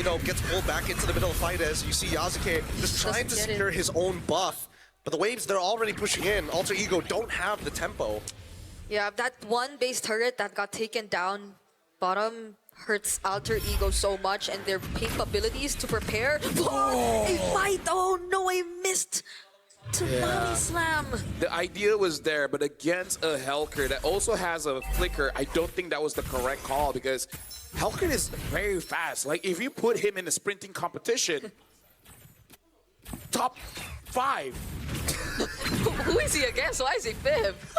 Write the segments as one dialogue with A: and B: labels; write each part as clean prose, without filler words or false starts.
A: gets pulled back into the middle of the fight as you see Yasuke just trying to secure his own buff. But the waves, they're already pushing in. Alter Ego don't have the tempo.
B: Yeah, that one base turret that got taken down bottom hurts Alter Ego so much, and their capabilities to prepare for a fight. Oh no, I missed. Tsunami Slam.
C: The idea was there, but against a Helker that also has a flicker, I don't think that was the correct call because Helker is very fast. Like, if you put him in a sprinting competition, top 5.
B: Who is he against? Why is he fifth?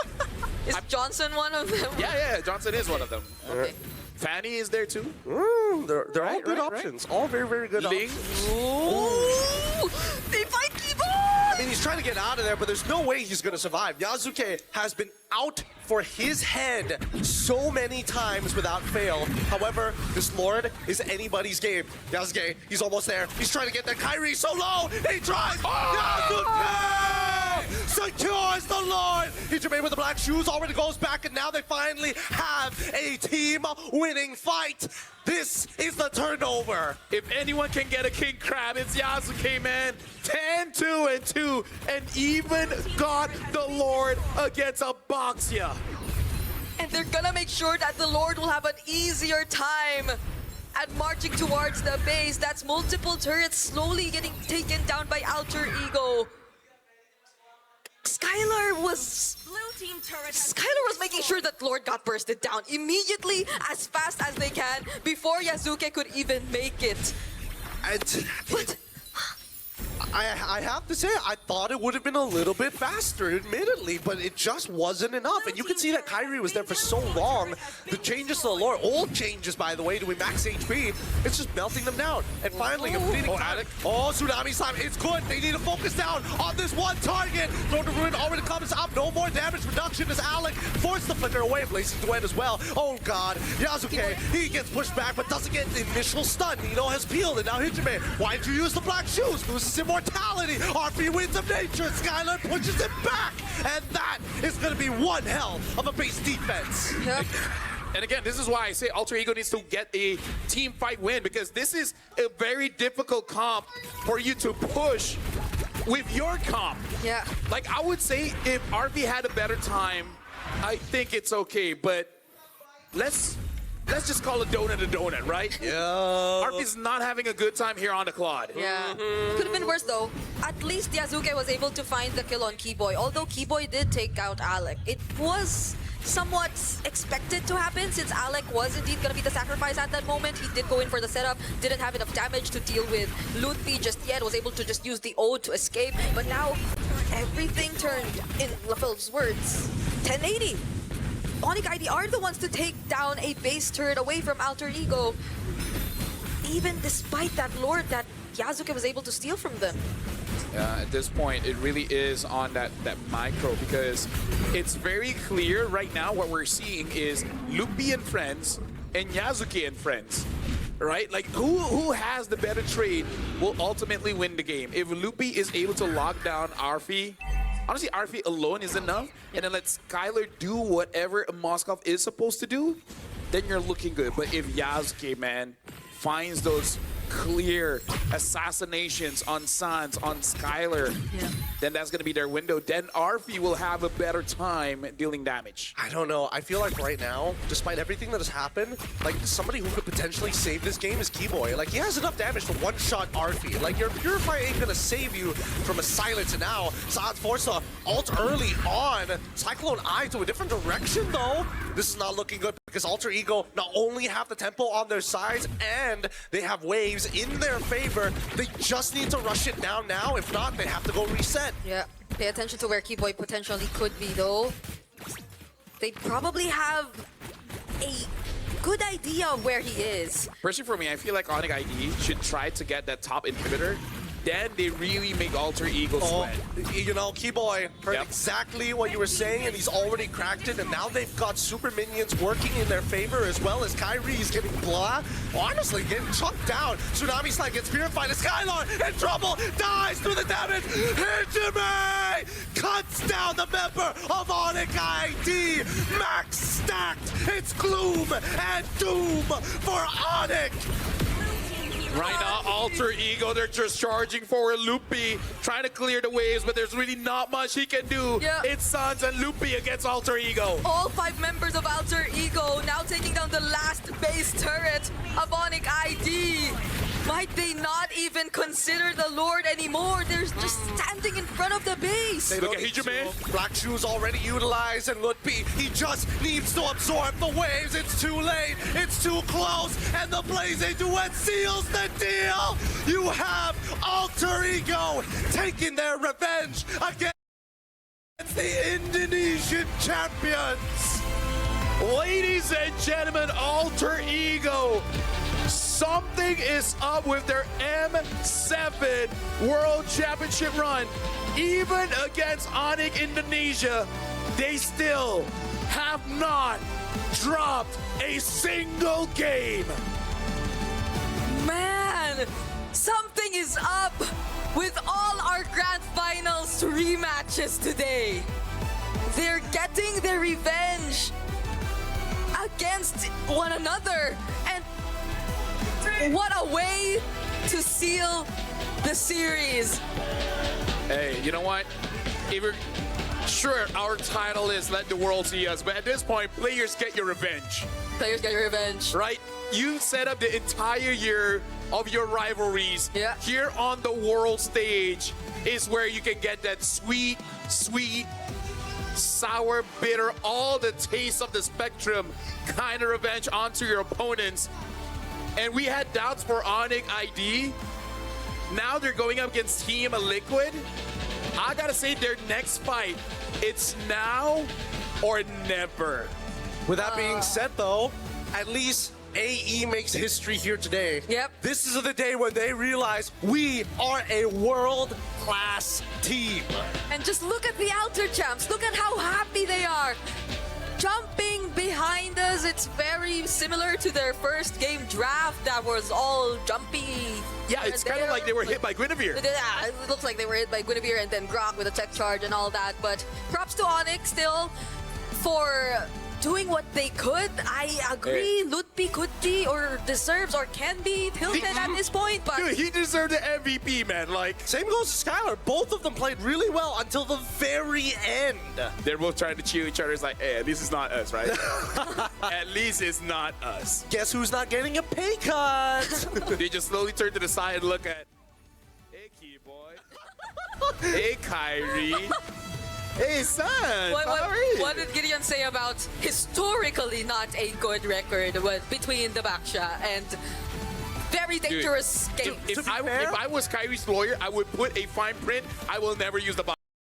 B: Is Johnson one of them?
C: Yeah, Johnson is one of them.
B: Okay.
C: Fanny is there too.
A: They're all good options. All very, very good
C: Ling.
A: options.
B: Ooh, they fight Keyboard!
A: I mean, he's trying to get out of there, but there's no way he's going to survive. Yasuke has been out for his head so many times without fail. However, this Lord is anybody's game. Yasuke, he's almost there. He's trying to get there. Kyrie so low. He tries. Yasuke secures the Lord. Ichibei with the black shoes already goes back, and now they finally have a team-winning fight. This is the turnover.
C: If anyone can get a King Crab, it's Yasuke, man. 10-2-2, and even got the Lord against a Boxia.
B: And they're gonna make sure that the Lord will have an easier time at marching towards the base. That's multiple turrets slowly getting taken down by Alter Ego. Skylar was making sure that Lord got bursted down immediately, as fast as they can, before Yasuke could even make it. But
A: I have to say, I thought it would have been a little bit faster, admittedly, but it just wasn't enough. And you can see that Kyrie was there for so long. The changes to the lore, old changes, by the way, doing max HP, it's just melting them down. And finally, completing Alec. Oh, Tsunami Slam, it's good. They need to focus down on this one target. Lord of Ruin already comes up. No more damage reduction as Alec forced the flicker away. Blazing Duet as well. Oh, God. Yasuke, he gets pushed back, but doesn't get the initial stun. Nino has peeled, and now Ichibei, why did you use the black shoes? Loses immortality. RP Winds of Nature. Skylar pushes it back. And that is going to be one hell of a base defense.
B: Yep.
C: And again, this is why I say Alter Ego needs to get a team fight win, because this is a very difficult comp for you to push with your comp.
B: Yeah.
C: Like, I would say if RP had a better time, I think it's okay, but let's just call a donut, right?
A: Yeah.
C: RP's not having a good time here on the Claude.
B: Yeah. Could have been worse though. At least Yasuke was able to find the kill on Keyboy. Although Keyboy did take out Alec. It was somewhat expected to happen since Alec was indeed going to be the sacrifice at that moment. He did go in for the setup, didn't have enough damage to deal with Lutfi just yet, was able to just use the ode to escape. But now, everything turned, in LaFel's words, 1080. Onic ID are the ones to take down a base turret away from Alter Ego, even despite that Lord that Yasuke was able to steal from them.
C: At this point, it really is on that micro, because it's very clear right now what we're seeing is Lupi and friends and Yasuke and friends, right? Like, who has the better trade will ultimately win the game. If Lupi is able to lock down Arfi, honestly, Arfi alone is enough, and then let Skylar do whatever Moskov is supposed to do, then you're looking good. But if Yasuke, man, finds those clear assassinations on Sans, on Skylar, then that's going to be their window. Then Arfi will have a better time dealing damage.
A: I don't know. I feel like right now, despite everything that has happened, like, somebody who could potentially save this game is Keyboy. Like, he has enough damage to one-shot Arfi. Like, your Purify ain't gonna save you from a silence. And now, Sans forced to ult early on. Cyclone Eye to a different direction, though. This is not looking good because Alter Ego not only have the tempo on their sides, and they have waves in their favor. They just need to rush it down now. If not, they have to go reset.
B: Yeah, pay attention to where Keyboy potentially could be though. They probably have a good idea of where he is.
C: Personally for me, I feel like Onic ID should try to get that top inhibitor. Then they really make Alter Ego sweat.
A: You know, Keyboy heard exactly what you were saying, and he's already cracked it, and now they've got super minions working in their favor, as well as Kyrie's getting blah. Honestly, getting chunked down. Tsunami Slide gets purified, and Skylar in trouble, dies through the damage. Hijime cuts down the member of Onic ID. Max stacked. It's gloom and doom for Onic.
C: Right now, Alter Ego, they're just charging forward. Loopy trying to clear the waves, but there's really not much he can do.
B: Yeah.
C: It's Suns and Loopy against Alter Ego.
B: All 5 members of Alter Ego now taking down the last base turret of Onic ID. Might they not even consider the Lord anymore? They're just standing in front of the base.
A: They
C: Look
A: don't
C: at
A: need
C: Hijime.
A: to. Black Shoes already utilized, and Lutpi, he just needs to absorb the waves. It's too late. It's too close. And the Blazing Duet seals the deal. You have Alter Ego taking their revenge against the Indonesian champions.
C: Ladies and gentlemen, Alter Ego. Something is up with their M7 World Championship run. Even against Onic Indonesia, they still have not dropped a single game.
B: Man, something is up with all our Grand Finals rematches today. They're getting their revenge against one another. And what a way to seal the series.
C: Hey, you know what? If we're sure our title is Let the World See Us, but at this point, players get your revenge.
B: Players get your revenge.
C: Right? You set up the entire year of your rivalries.
B: Yeah.
C: Here on the world stage is where you can get that sweet, sweet, sour, bitter, all the taste of the spectrum kind of revenge onto your opponents. And we had doubts for Onic ID. Now they're going up against Team Liquid. I gotta say, their next fight, it's now or never.
A: With that being said, though, at least AE makes history here today.
B: Yep.
A: This is the day when they realize we are a world-class team.
B: And just look at the Alter Champs. Look at how happy they are. Jumping behind us, it's very similar to their first game draft that was all jumpy.
C: Yeah, it's kind of like they were hit by Guinevere.
B: Yeah, it looks like they were hit by Guinevere and then Grok with a tech charge and all that. But props to Onic still for doing what they could. I agree, Lutpi could be or deserves or can be tilted at this point, but
C: Dude, he deserved the MVP, man. Like,
A: Same goes to Skylar. Both of them played really well until the very end.
C: they're both trying to cheer each other. It's like, hey, at least it's not us, right? At least it's not us.
A: Guess who's not getting a pay cut?
C: They just slowly turn to the side and look at, hey, key boy. Hey, Kyrie. Hey, son.
B: what did Gideon say about historically not a good record between the Baksha and very dangerous game?
C: If I was Kyrie's lawyer, I would put a fine print. I will never use the